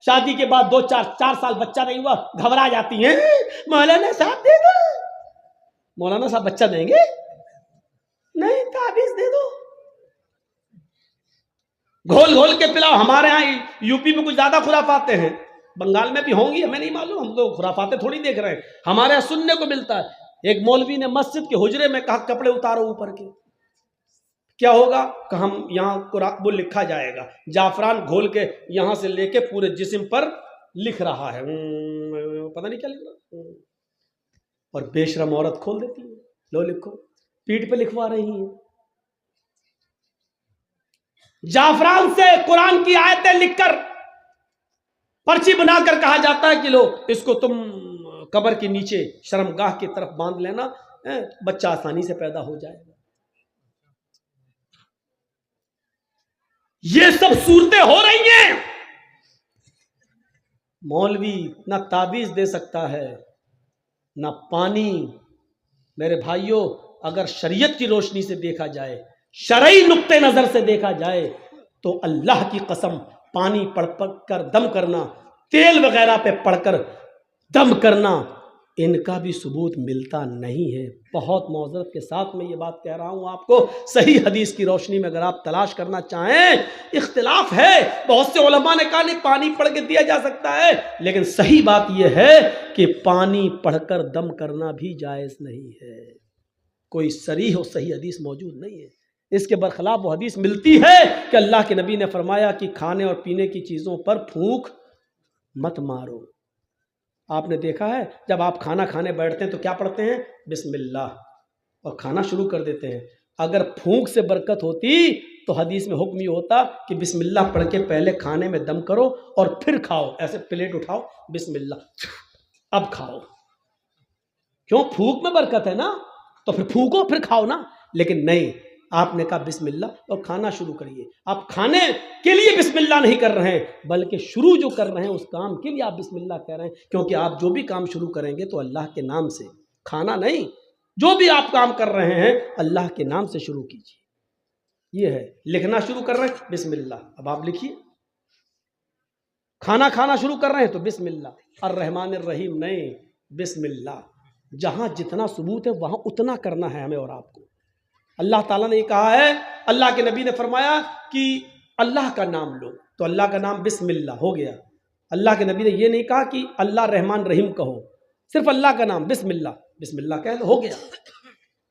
شادی کے بعد 2-4 سال بچہ نہیں ہوا، گھبرا جاتی ہیں، مولانا صاحب دے دو۔ مولانا صاحب بچہ دیں گے؟ نہیں، تعویذ دے دو، گھول گھول کے پلاؤ۔ ہمارے ہاں یو پی میں کچھ زیادہ خرافاتیں ہیں، بنگال میں بھی ہوں گی، ہمیں نہیں معلوم، ہم تو خرافاتیں تھوڑی دیکھ رہے ہیں، ہمارے یہاں سننے کو ملتا ہے۔ ایک مولوی نے مسجد کے حجرے میں کہا کپڑے اتارو اوپر کے، کیا ہوگا کہ ہم یہاں وہ لکھا جائے گا، جعفران گھول کے یہاں سے لے کے پورے جسم پر لکھ رہا ہے، پتہ نہیں کیا لکھ رہا، اور بے شرم عورت کھول دیتی ہے، لو لکھو، پیٹھ پہ لکھوا رہی ہیں۔ جعفران سے قرآن کی آیتیں لکھ کر پرچی بنا کر کہا جاتا ہے کہ لو اس کو تم قبر کے نیچے شرمگاہ کی طرف باندھ لینا، بچہ آسانی سے پیدا ہو جائے گا۔ یہ سب صورتیں ہو رہی ہیں، مولوی نہ تعویذ دے سکتا ہے نہ پانی۔ میرے بھائیوں، اگر شریعت کی روشنی سے دیکھا جائے، شرعی نقطہ نظر سے دیکھا جائے، تو اللہ کی قسم پانی پڑھ کر دم کرنا، تیل وغیرہ پہ پڑھ کر دم کرنا، ان کا بھی ثبوت ملتا نہیں ہے۔ بہت معذرت کے ساتھ میں یہ بات کہہ رہا ہوں آپ کو، صحیح حدیث کی روشنی میں اگر آپ تلاش کرنا چاہیں، اختلاف ہے، بہت سے علماء نے کہا نہیں پانی پڑھ کے دیا جا سکتا ہے، لیکن صحیح بات یہ ہے کہ پانی پڑھ کر دم کرنا بھی جائز نہیں ہے، کوئی صریح اور صحیح حدیث موجود نہیں ہے۔ اس کے برخلاف وہ حدیث ملتی ہے کہ اللہ کے نبی نے فرمایا کہ کھانے اور پینے کی چیزوں پر پھونک مت مارو۔ آپ نے دیکھا ہے جب آپ کھانا کھانے بیٹھتے ہیں تو کیا پڑھتے ہیں؟ بسم اللہ، اور کھانا شروع کر دیتے ہیں۔ اگر پھونک سے برکت ہوتی تو حدیث میں حکم یہ ہوتا کہ بسم اللہ پڑھ کے پہلے کھانے میں دم کرو اور پھر کھاؤ، ایسے پلیٹ اٹھاؤ، بسم اللہ، اب کھاؤ۔ کیوں؟ پھونک میں برکت ہے نا، تو پھر پھونکو پھر کھاؤ نا، لیکن نہیں، آپ نے کہا بسم اللہ اور کھانا شروع کریے۔ آپ کھانے کے لیے بسم اللہ نہیں کر رہے ہیں، بلکہ شروع جو کر رہے ہیں اس کام کے لیے آپ بسم اللہ کہہ رہے ہیں، کیونکہ آپ جو بھی کام شروع کریں گے تو اللہ کے نام سے، کھانا نہیں، جو بھی آپ کام کر رہے ہیں اللہ کے نام سے شروع کیجیے۔ یہ ہے، لکھنا شروع کر رہے ہیں بسم اللہ، اب آپ لکھیے۔ کھانا کھانا شروع کر رہے ہیں تو بسم اللہ الرحمن الرحیم، نہیں، بسم اللہ۔ جہاں جتنا ثبوت ہے وہاں اتنا کرنا ہے ہمیں اور آپ کو۔ اللہ تعالیٰ نے یہ کہا ہے، اللہ کے نبی نے فرمایا کہ اللہ کا نام لو، تو اللہ کا نام بسم اللہ ہو گیا۔ اللہ کے نبی نے یہ نہیں کہا کہ اللہ رحمان رحیم کہو، صرف اللہ کا نام بسم اللہ کہہ لو، ہو گیا۔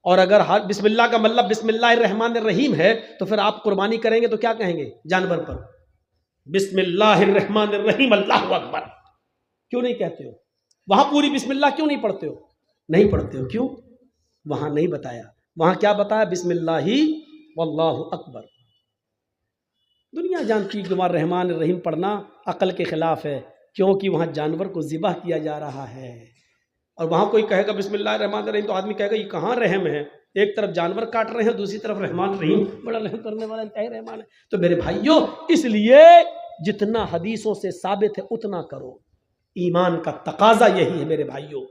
اور اگر بسم اللہ کا مطلب بسم اللہ الرحمن الرحیم ہے تو پھر آپ قربانی کریں گے تو کیا کہیں گے جانور پر؟ بسم اللہ الرحمن الرحیم، اللہ اکبر، کیوں نہیں کہتے ہو؟ وہاں پوری بسم اللہ کیوں نہیں پڑھتے ہو؟ نہیں پڑھتے ہو، کیوں؟ وہاں نہیں بتایا، وہاں کیا بتایا؟ بسم اللہ واللہ اکبر۔ دنیا جانتی کہ وہاں رحمان الرحیم پڑھنا عقل کے خلاف ہے، کیونکہ وہاں جانور کو ذبح کیا جا رہا ہے، اور وہاں کوئی کہے گا بسم اللہ الرحمن الرحیم تو آدمی کہے گا یہ کہاں رحم ہے، ایک طرف جانور کاٹ رہے ہیں دوسری طرف رحمان الرحیم، بڑا رحم کرنے والا انتہائی رحمان ہے۔ تو میرے بھائیوں، اس لیے جتنا حدیثوں سے ثابت ہے اتنا کرو، ایمان کا تقاضا یہی ہے میرے بھائیوں۔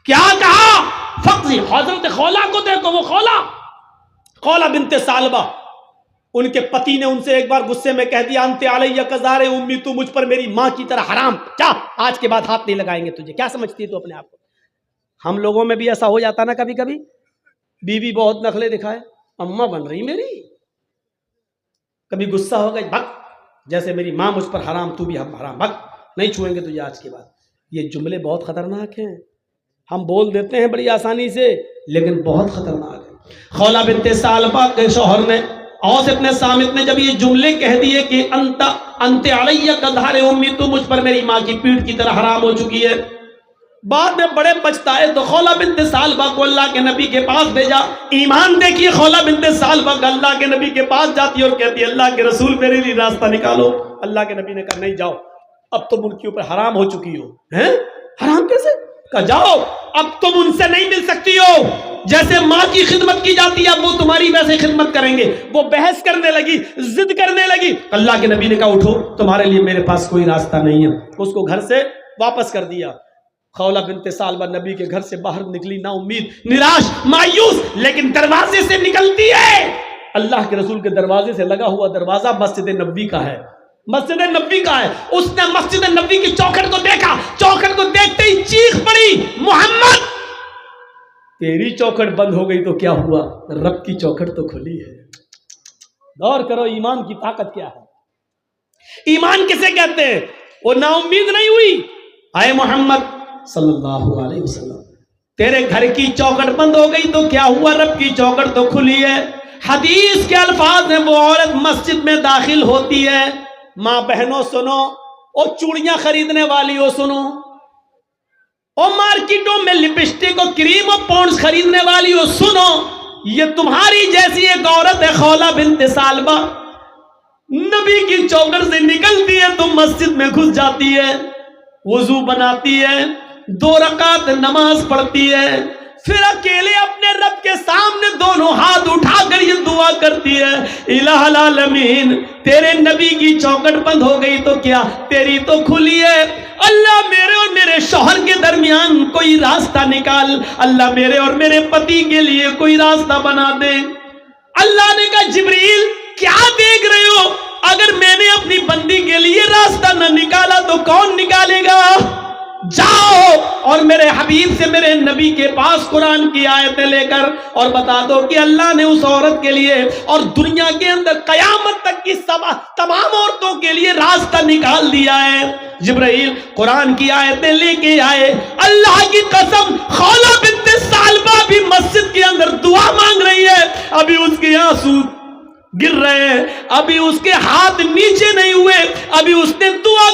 کیا کہا؟ فقضی، حضرت خولا کو دیکھو، وہ خولا بنت ثعلبہ، ان کے پتی نے ان سے ایک بار غصے میں کہہ دیا انت علیہ کزار امی، تو مجھ پر میری ماں کی طرح حرام، کیا آج کے بعد ہاتھ نہیں لگائیں گے تجھے۔ کیا سمجھتی ہے تو اپنے آپ کو؟ ہم لوگوں میں بھی ایسا ہو جاتا نا کبھی کبھی، بیوی بہت نخلے دکھائے، اماں بن رہی میری، کبھی غصہ ہو گئی، بھگ، جیسے میری ماں مجھ پر حرام تو بھی ہم حرام، بھگ، نہیں چھوئیں گے تجھے آج کے بعد۔ یہ جملے بہت خطرناک ہیں، ہم بول دیتے ہیں بڑی آسانی سے، لیکن بہت خطرناک ہے۔ خولا بنت ثعلبہ کے شوہر نے، اوس ابن صامت نے جب یہ جملے کہہ دیے کہ انت علیہ کظہر امی، تو مجھ پر میری ماں کی پیٹھ کی طرح حرام ہو چکی ہے، بعد میں بڑے پچھتائے تو خولا بنت ثعلبہ کو اللہ کے نبی کے پاس بھیجا۔ ایمان دیکھیے، خولا بنت ثعلبہ اللہ کے نبی کے پاس جاتی اور کہتی اللہ کے رسول میرے لیے راستہ نکالو۔ اللہ کے نبی نے کہا نہیں جاؤ، اب تم ان کے اوپر حرام ہو چکی ہو۔ ہیں؟ حرام کیسے؟ کہا جاؤ، اب تم ان سے نہیں مل سکتی ہو، جیسے ماں کی خدمت کی جاتی ہے اب وہ تمہاری ویسے خدمت کریں گے۔ وہ بحث کرنے لگی، ضد کرنے لگی۔ اللہ کے نبی نے کہا اٹھو، تمہارے لیے میرے پاس کوئی راستہ نہیں ہے، اس کو گھر سے واپس کر دیا۔ خولا بنت ثعلبہ نبی کے گھر سے باہر نکلی، نا امید، نراش، مایوس، لیکن دروازے سے نکلتی ہے، اللہ کے رسول کے دروازے سے لگا ہوا دروازہ مسجد نبوی کا ہے، مسجد نبوی کا ہے. اس نے مسجد نبوی کی چوکھٹ کو دیکھا, چوکھٹ کو دیکھتے ہی چیخ پڑی, محمد تیری چوکھٹ بند ہو گئی تو کیا ہوا, رب کی چوکھٹ تو کھلی ہے. غور کرو ایمان کی طاقت کیا ہے. ایمان کسے کہتے ہیں؟ وہ نا امید نہیں ہوئی, آئے محمد صلی اللہ علیہ وسلم تیرے گھر کی چوکھٹ بند ہو گئی تو کیا ہوا, رب کی چوکھٹ تو کھلی ہے. حدیث کے الفاظ میں وہ عورت مسجد میں داخل ہوتی ہے, ماں بہنوں سنو, اور چوڑیاں خریدنے والی ہو سنو, اور مارکیٹوں میں لپسٹک اور کریم اور پونڈز خریدنے والی ہو سنو, یہ تمہاری جیسی ایک عورت ہے خولہ بنت ثعلبہ, نبی کی چوکھٹ سے نکلتی ہے تو مسجد میں گھس جاتی ہے, وضو بناتی ہے, 2 رکعت نماز پڑھتی ہے, پھر اکیلے اپنے رب کے سامنے دونوں ہاتھ اٹھا کر یہ دعا کرتی ہے, الہ العالمین تیرے نبی کی چوکھٹ بند ہو گئی تو کیا, تیری تو کھلی ہے. اللہ میرے اور میرے شوہر کے درمیان کوئی راستہ نکال, اللہ میرے اور میرے پتی کے لیے کوئی راستہ بنا دے. اللہ نے کہا جبریل کیا دیکھ رہے ہو, اگر میں نے اپنی بندی کے لیے راستہ نہ نکالا تو کون نکالے گا. جاؤ اور میرے حبیب سے, میرے نبی کے پاس قرآن کی آیتیں لے کر اور بتا دو کہ اللہ نے اس عورت کے لیے اور دنیا کے اندر قیامت تک کی تمام عورتوں کے لیے راستہ نکال دیا ہے. جبرائیل قرآن کی آیتیں لے کے آئے. اللہ کی قسم خولہ بنت ثعلبہ بھی مسجد کے اندر دعا مانگ رہی ہے, ابھی اس کے آنسو گر رہے ہیں, ابھی اس کے ہاتھ نیچے نہیں ہوئے, ابھی اس نے دعا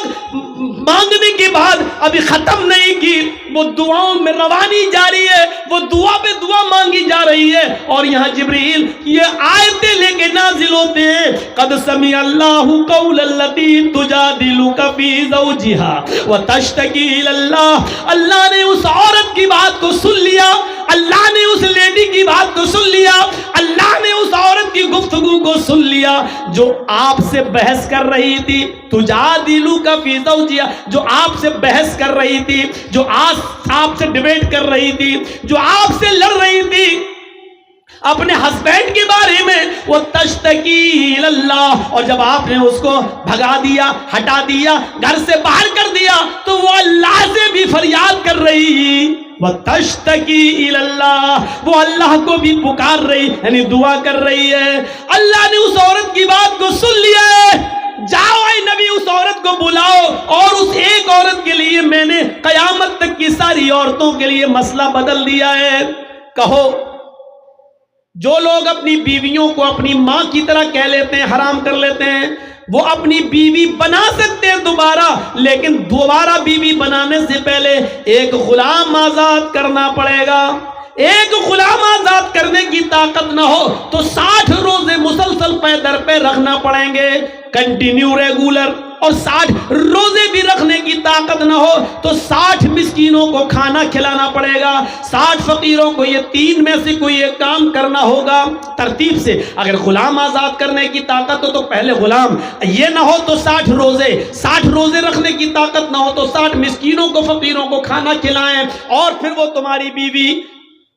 مانگنے کے بعد ابھی ختم نہیں کی, وہ دعاؤں میں روانی جاری ہے, وہ دعا پہ دعا مانگی جا رہی ہے. اور یہاں جبریل یہ آیتیں لے کے نازل ہوتے ہیں, قد سمع اللہ قول التی تجادلک فی زوجہا وتشتکی الی اللہ. اللہ نے اس عورت کی بات کو سن لیا, اللہ نے اس لیڈی کی بات کو سن لیا, اللہ نے اس عورت کی گفتگو کو سن لیا جو آپ سے بحث کر رہی تھی. تجادلک فی زوجہا, جو آپ سے بحث کر رہی تھی, جو آپ سے ڈیبیٹ کر رہی تھی, جو آپ سے لڑ رہی تھی اپنے ہسبینڈ کے بارے میں, وہ تشتکی اللہ, اور جب آپ نے اس کو بھگا دیا, ہٹا دیا, گھر سے باہر کر دیا تو وہ اللہ سے بھی فریاد کر رہی, وہ تشتکی اللہ, وہ اللہ کو بھی پکار رہی, یعنی دعا کر رہی ہے. اللہ نے اس عورت کی بات کو سن لیا ہے. جاؤ اے نبی اس عورت کو بلاؤ, اور اس ایک عورت کے لیے میں نے قیامت تک کی ساری عورتوں کے لیے مسئلہ بدل دیا ہے. کہو جو لوگ اپنی بیویوں کو اپنی ماں کی طرح کہہ لیتے ہیں, حرام کر لیتے ہیں, وہ اپنی بیوی بنا سکتے ہیں دوبارہ, لیکن دوبارہ بیوی بنانے سے پہلے ایک غلام آزاد کرنا پڑے گا. ایک غلام آزاد کرنے کی طاقت نہ ہو تو 60 روزے مسلسل پے در پہ رکھنا پڑیں گے, کنٹینیو ریگولر. اور 60 روزے بھی رکھنے کی طاقت نہ ہو تو 60 مسکینوں کو کھانا کھلانا پڑے گا, 60 فقیروں کو یہ 3 میں سے کوئی ایک کام کرنا ہوگا ترتیب سے. اگر غلام آزاد کرنے کی طاقت ہو تو پہلے غلام, یہ نہ ہو تو 60 روزے رکھنے کی طاقت نہ ہو تو 60 مسکینوں کو, فقیروں کو کھانا کھلائیں, اور پھر وہ تمہاری بیوی.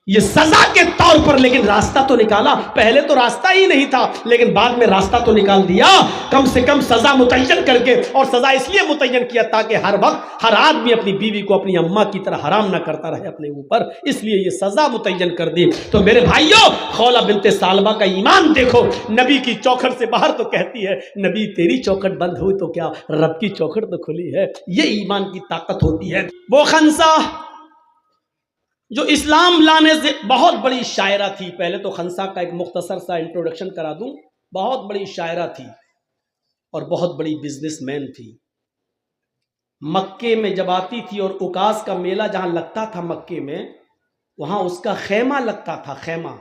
یہ سزا کے طور پر, لیکن راستہ تو نکالا. پہلے تو راستہ ہی نہیں تھا, لیکن بعد میں راستہ تو نکال دیا, کم سے کم سزا متعین کر کے. اور سزا اس لیے متعین کیا تاکہ ہر وقت ہر آدمی اپنی بیوی کو اپنی اماں کی طرح حرام نہ کرتا رہے اپنے اوپر, اس لیے یہ سزا متعین کر دی. تو میرے بھائیوں, خولہ بنت ثعلبہ کا ایمان دیکھو, نبی کی چوکھٹ سے باہر تو کہتی ہے نبی تیری چوکھٹ بند ہوئی تو کیا, رب کی چوکھٹ تو کھلی ہے. یہ ایمان کی طاقت ہوتی ہے. وہ خنسا جو اسلام لانے سے بہت بڑی شاعرہ تھی, پہلے تو خنسا کا ایک مختصر سا انٹروڈکشن کرا دوں. بہت بڑی شاعرہ تھی اور بہت بڑی بزنس مین تھی. مکے میں جب آتی تھی اور اکاس کا میلہ جہاں لگتا تھا مکے میں, وہاں اس کا خیمہ لگتا تھا, خیمہ,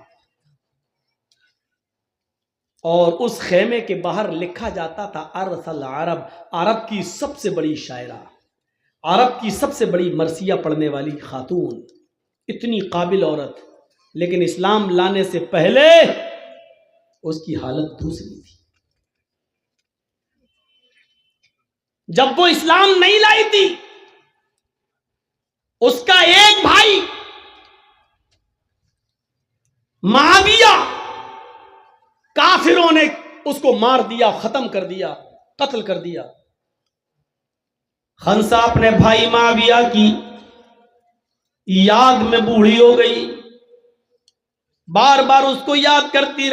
اور اس خیمے کے باہر لکھا جاتا تھا ارسل عرب, عرب کی سب سے بڑی شاعرہ, عرب کی سب سے بڑی مرثیہ پڑھنے والی خاتون, اتنی قابل عورت. لیکن اسلام لانے سے پہلے اس کی حالت دوسری تھی. جب وہ اسلام نہیں لائی تھی, اس کا ایک بھائی معاویہ, کافروں نے اس کو مار دیا, ختم کر دیا. قتل کر دیا. خنسا اپنے بھائی معاویہ کی یاد میں بوڑھی ہو گئی، بار بار اس کو یاد کرتی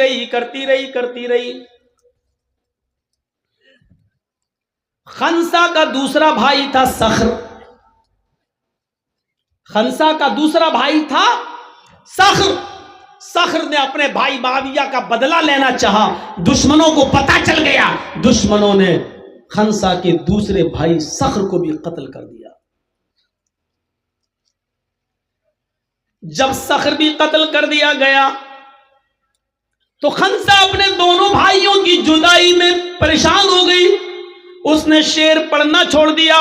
رہی. خنسا کا دوسرا بھائی تھا صخر. خنسا کا دوسرا بھائی تھا صخر. صخر نے اپنے بھائی معاویہ کا بدلہ لینا چاہا. دشمنوں کو پتہ چل گیا، دشمنوں نے خنسا کے دوسرے بھائی صخر کو بھی قتل کر دیا. جب صخر بھی قتل کر دیا گیا تو خنسا اپنے دونوں بھائیوں کی جدائی میں پریشان ہو گئی. اس نے شعر پڑھنا چھوڑ دیا،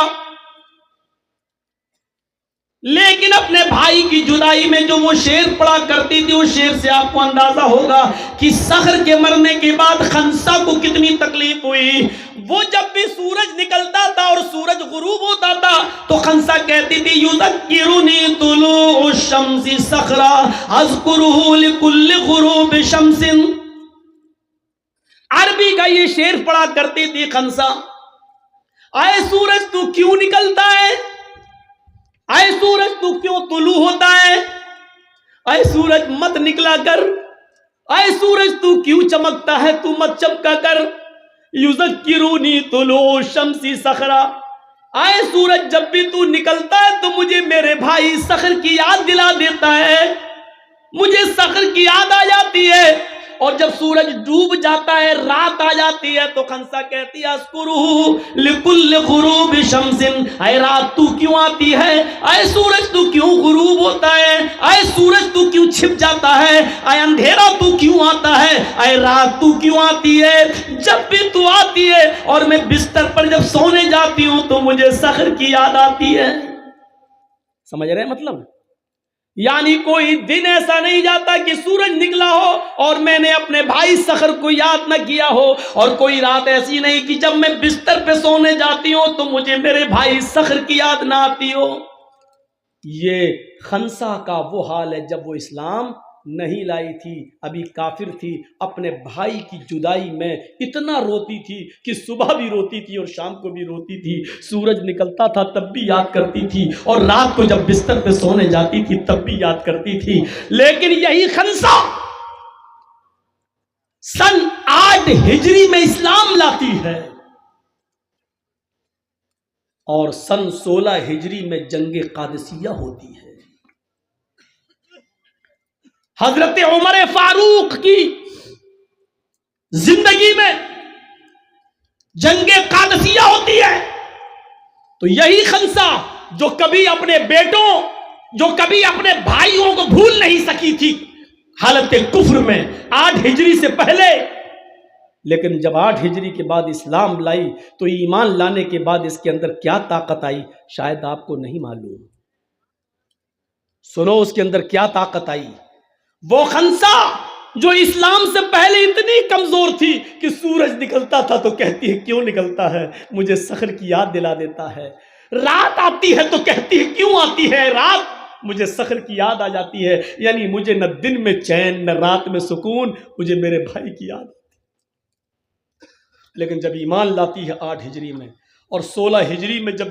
لیکن اپنے بھائی کی جدائی میں جو وہ شعر پڑھا کرتی تھی، اس شعر سے آپ کو اندازہ ہوگا کہ صخر کے مرنے کے بعد خنسا کو کتنی تکلیف ہوئی. وہ جب بھی سورج نکلتا تھا اور سورج غروب ہوتا تھا تو خنسا کہتی تھی یذکرنی طلوع الشمس صخرا اذکرہ لکل غروب شمس. عربی کا یہ شعر پڑھا کرتی تھی خنسا. اے سورج تو کیوں نکلتا ہے، اے سورج تو کیوں طلوع ہوتا ہے، اے سورج مت نکلا کر، اے سورج تو کیوں چمکتا ہے، تو مت چمکا کر. یذکرنی طلوع الشمس صخرا، اے سورج جب بھی تو نکلتا ہے تو مجھے میرے بھائی صخر کی یاد دلا دیتا ہے، مجھے صخر کی یاد آ جاتی ہے. اور جب سورج ڈوب جاتا ہے، رات آ جاتی ہے، تو خنسا کہتی ہے اذکرہ لکل غروب شمس. اے رات تو کیوں آتی ہے، اے سورج تو کیوں غروب ہوتا ہے، اے سورج تو کیوں چھپ جاتا ہے، اے اندھیرا تو کیوں آتا ہے، اے رات تو کیوں آتی ہے. جب بھی تو آتی ہے اور میں بستر پر جب سونے جاتی ہوں تو مجھے صخر کی یاد آتی ہے. سمجھ رہے ہیں مطلب؟ یعنی کوئی دن ایسا نہیں جاتا کہ سورج نکلا ہو اور میں نے اپنے بھائی صخر کو یاد نہ کیا ہو، اور کوئی رات ایسی نہیں کہ جب میں بستر پہ سونے جاتی ہوں تو مجھے میرے بھائی صخر کی یاد نہ آتی ہو. یہ خنسا کا وہ حال ہے جب وہ اسلام نہیں لائی تھی، ابھی کافر تھی. اپنے بھائی کی جدائی میں اتنا روتی تھی کہ صبح بھی روتی تھی اور شام کو بھی روتی تھی. سورج نکلتا تھا تب بھی یاد کرتی تھی، اور رات کو جب بستر پہ سونے جاتی تھی تب بھی یاد کرتی تھی. لیکن یہی خنسا سن 8 ہجری میں اسلام لاتی ہے اور سن 16 ہجری میں جنگ قادسیہ ہوتی ہے. حضرت عمر فاروق کی زندگی میں جنگ قادسیہ ہوتی ہے. تو یہی خنسا جو کبھی اپنے بیٹوں، جو کبھی اپنے بھائیوں کو بھول نہیں سکی تھی حالت کفر میں 8 ہجری سے پہلے، لیکن جب 8 ہجری کے بعد اسلام لائی تو ایمان لانے کے بعد اس کے اندر کیا طاقت آئی شاید آپ کو نہیں معلوم. سنو اس کے اندر کیا طاقت آئی. وہ خنسا جو اسلام سے پہلے اتنی کمزور تھی کہ سورج نکلتا تھا تو کہتی ہے کیوں نکلتا ہے، مجھے صخر کی یاد دلا دیتا ہے. رات آتی ہے تو کہتی ہے کیوں آتی ہے رات، مجھے صخر کی یاد آ جاتی ہے. یعنی مجھے نہ دن میں چین نہ رات میں سکون، مجھے میرے بھائی کی یاد. لیکن جب ایمان لاتی ہے 8 ہجری میں اور 16 ہجری میں جب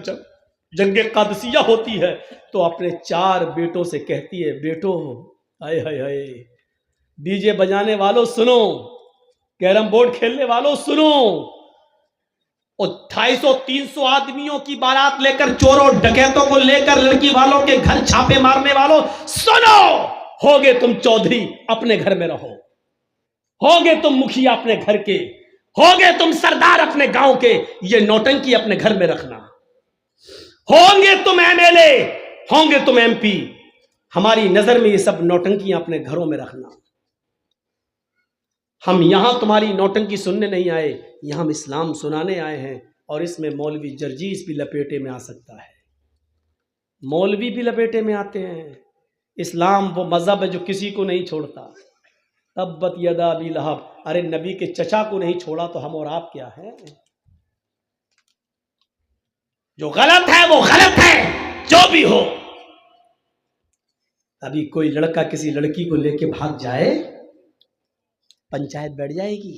جنگ قادسیہ ہوتی ہے تو اپنے 4 بیٹوں سے کہتی ہے بیٹو، ہائے ہائے ہائے، ڈی جے بجانے والوں سنو، کیرم بورڈ کھیلنے والوں سنو، اور 250-300 آدمیوں کی بارات لے کر، چوروں ڈکیتوں کو لے کر لڑکی والوں کے گھر چھاپے مارنے والوں سنو، ہوگے تم چودھری اپنے گھر میں رہو، ہوگے تم مکھیا اپنے گھر کے، ہوگے تم سردار اپنے گاؤں کے، یہ نوٹنکی اپنے گھر میں رکھنا. ہوں گے تم ایم ایل اے، ہوں گے تم ایم پی، ہماری نظر میں یہ سب نوٹنکیاں اپنے گھروں میں رکھنا. ہم یہاں تمہاری نوٹنکی سننے نہیں آئے، یہاں ہم اسلام سنانے آئے ہیں. اور اس میں مولوی جرجیس بھی لپیٹے میں آ سکتا ہے، مولوی بھی لپیٹے میں آتے ہیں. اسلام وہ مذہب ہے جو کسی کو نہیں چھوڑتا. تبت یدا ابی لہب، ارے نبی کے چچا کو نہیں چھوڑا تو ہم اور آپ کیا ہیں. جو غلط ہے وہ غلط ہے، جو بھی ہو. ابھی کوئی لڑکا کسی لڑکی کو لے کے بھاگ جائے، پنچایت بیٹھ جائے گی.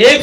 1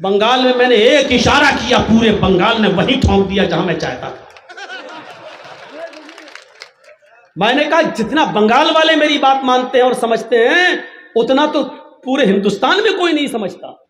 بنگال میں میں نے ایک اشارہ کیا، پورے بنگال نے وہیں ٹھونک دیا جہاں میں چاہتا تھا۔ میں نے کہا جتنا بنگال والے میری بات مانتے ہیں اور سمجھتے ہیں اتنا تو پورے ہندوستان میں کوئی نہیں سمجھتا۔